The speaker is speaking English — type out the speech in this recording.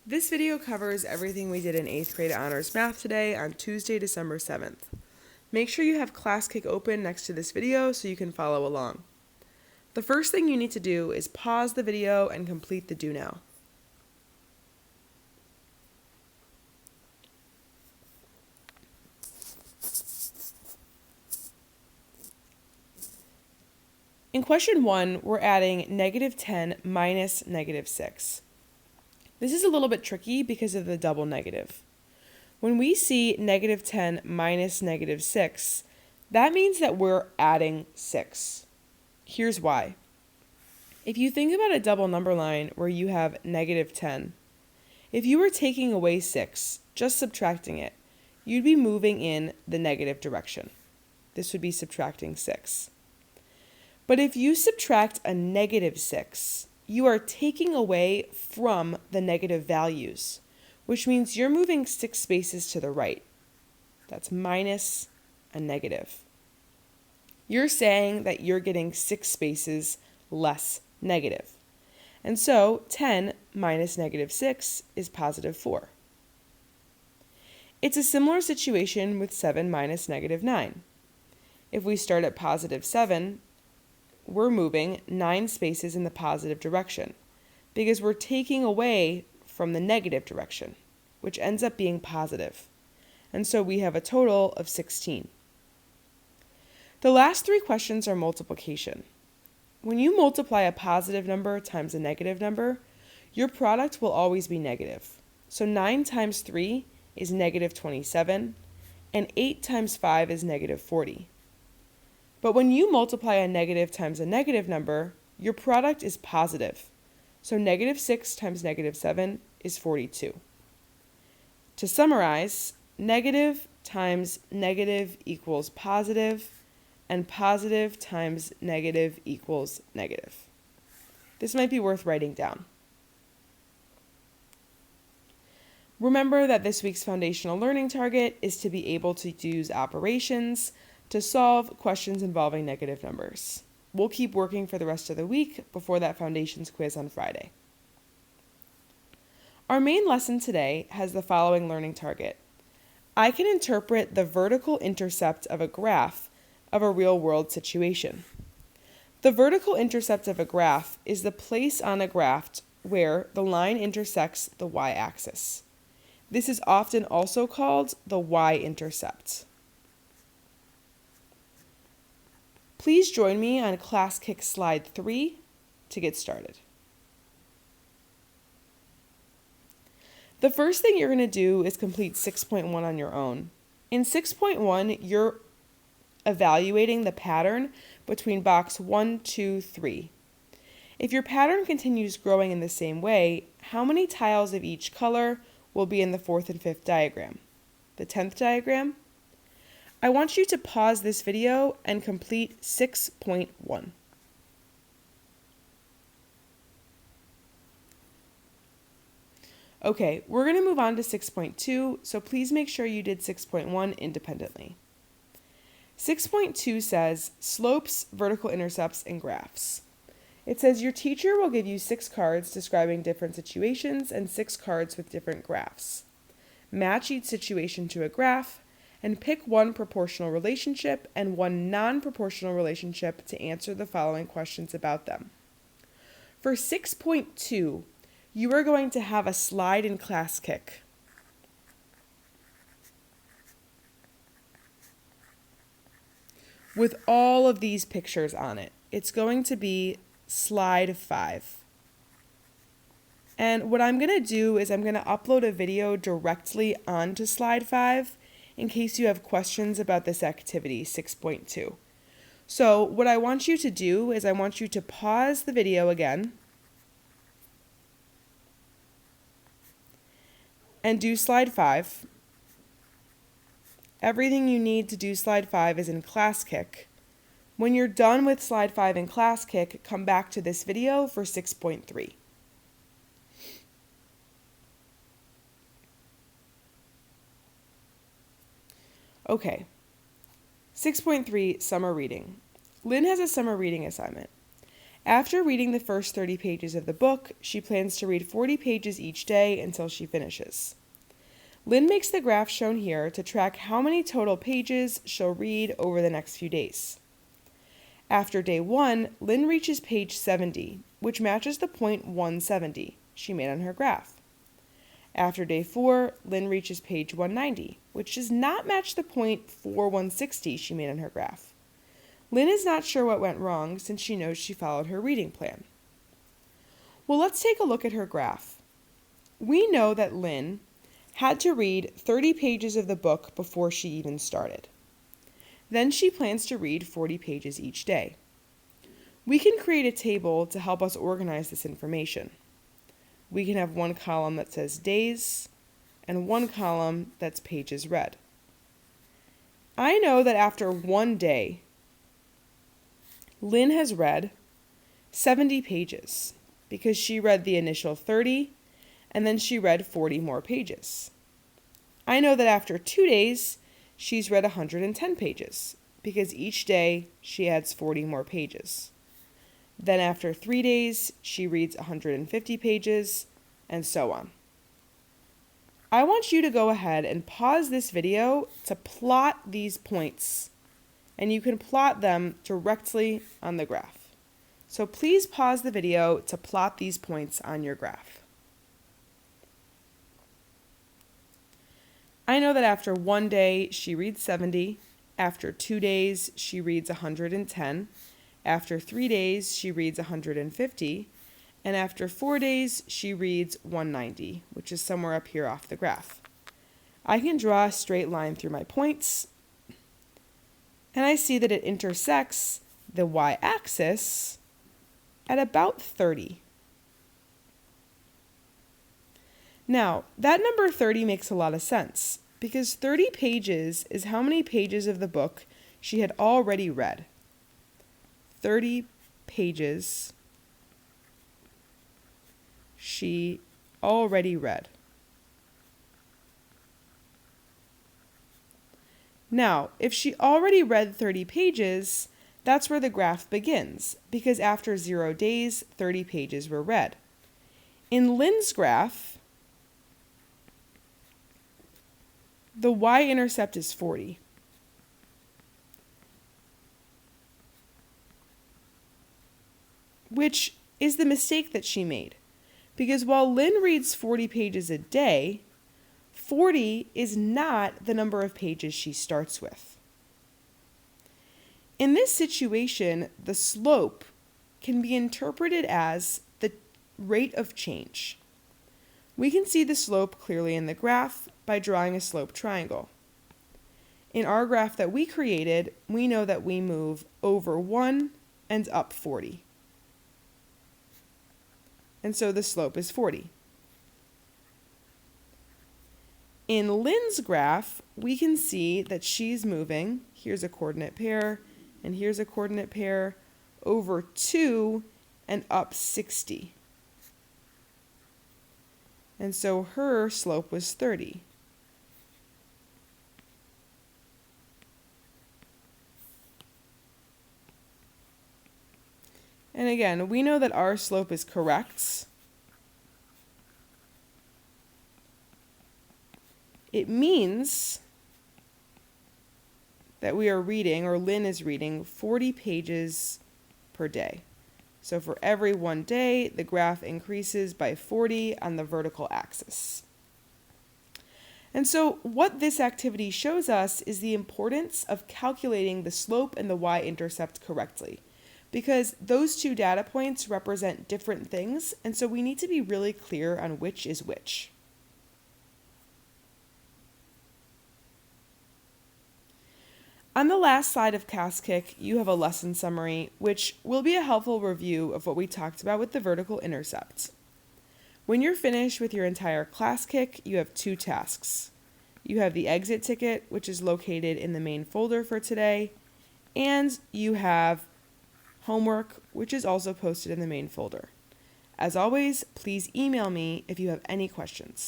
This video covers everything we did in 8th grade honors math today on Tuesday, December 7th. Make sure you have ClassKick open next to this video so you can follow along. The first thing you need to do is pause the video and complete the Do Now. In question 1, we're adding -10 minus -6. This is a little bit tricky because of the double negative. When we see -10 minus -6, that means that we're adding 6. Here's why. If you think about a double number line where you have -10, if you were taking away 6, just subtracting it, you'd be moving in the negative direction. This would be subtracting 6. But if you subtract a -6, you are taking away from the negative values, which means you're moving 6 spaces to the right. That's minus a negative. You're saying that you're getting 6 spaces less negative. And so 10 minus -6 is +4. It's a similar situation with 7 minus -9. If we start at +7, we're moving 9 spaces in the positive direction because we're taking away from the negative direction, which ends up being positive. And so we have a total of 16. The last 3 questions are multiplication. When you multiply a positive number times a negative number, your product will always be negative. So 9 times 3 is -27, and 8 times 5 is -40. But when you multiply a negative times a negative number, your product is positive. So -6 times -7 is 42. To summarize, negative times negative equals positive, and positive times negative equals negative. This might be worth writing down. Remember that this week's foundational learning target is to be able to use operations to solve questions involving negative numbers. We'll keep working for the rest of the week before that foundations quiz on Friday. Our main lesson today has the following learning target. I can interpret the vertical intercept of a graph of a real-world situation. The vertical intercept of a graph is the place on a graph where the line intersects the y-axis. This is often also called the y-intercept. Please join me on ClassKick slide 3 to get started. The first thing you're going to do is complete 6.1 on your own. In 6.1, you're evaluating the pattern between box 1, 2, 3. If your pattern continues growing in the same way, how many tiles of each color will be in the 4th and 5th diagram? The 10th diagram? I want you to pause this video and complete 6.1. Okay, we're going to move on to 6.2, so please make sure you did 6.1 independently. 6.2 says slopes, vertical intercepts, and graphs. It says your teacher will give you 6 cards describing different situations and 6 cards with different graphs. Match each situation to a graph and pick one proportional relationship and one non-proportional relationship to answer the following questions about them. For 6.2, you are going to have a slide in ClassKick. With all of these pictures on it. It's going to be slide 5. And what I'm going to do is I'm going to upload a video directly onto slide 5 in case you have questions about this activity, 6.2. So what I want you to do is I want you to pause the video again and do slide 5. Everything you need to do slide 5 is in ClassKick. When you're done with slide 5 in ClassKick, come back to this video for 6.3. Okay, 6.3 summer reading. Lynn has a summer reading assignment. After reading the first 30 pages of the book, she plans to read 40 pages each day until she finishes. Lynn makes the graph shown here to track how many total pages she'll read over the next few days. After day 1, Lynn reaches page 70, which matches the point 170 she made on her graph. After day 4, Lynn reaches page 190, which does not match the point 160 she made on her graph. Lynn is not sure what went wrong since she knows she followed her reading plan. Well, let's take a look at her graph. We know that Lynn had to read 30 pages of the book before she even started. Then she plans to read 40 pages each day. We can create a table to help us organize this information. We can have one column that says days and one column that's pages read. I know that after one day, Lynn has read 70 pages because she read the initial 30 and then she read 40 more pages. I know that after 2 days, she's read 110 pages because each day she adds 40 more pages. Then after 3 days, she reads 150 pages, and so on. I want you to go ahead and pause this video to plot these points, and you can plot them directly on the graph. So please pause the video to plot these points on your graph. I know that after 1 day, she reads 70. After 2 days, she reads 110. After 3 days, she reads 150. And after 4 days, she reads 190, which is somewhere up here off the graph. I can draw a straight line through my points, and I see that it intersects the y-axis at about 30. Now, that number 30 makes a lot of sense, because 30 pages is how many pages of the book she had already read. 30 pages she already read. Now, if she already read 30 pages, that's where the graph begins, because after 0 days, 30 pages were read. In Lynn's graph, the y-intercept is 40. Which is the mistake that she made. Because while Lynn reads 40 pages a day, 40 is not the number of pages she starts with. In this situation, the slope can be interpreted as the rate of change. We can see the slope clearly in the graph by drawing a slope triangle. In our graph that we created, we know that we move over 1 and up 40. And so the slope is 40. In Lynn's graph, we can see that she's moving, here's a coordinate pair, and here's a coordinate pair, over 2 and up 60. And so her slope was 30. And again, we know that our slope is correct. It means that we are reading, or Lynn is reading, 40 pages per day. So for every 1 day, the graph increases by 40 on the vertical axis. And so what this activity shows us is the importance of calculating the slope and the y-intercept correctly, because those two data points represent different things, and so we need to be really clear on which is which. On the last slide of ClassKick, you have a lesson summary, which will be a helpful review of what we talked about with the vertical intercept. When you're finished with your entire ClassKick, you have 2 tasks. You have the exit ticket, which is located in the main folder for today, and you have homework, which is also posted in the main folder. As always, please email me if you have any questions.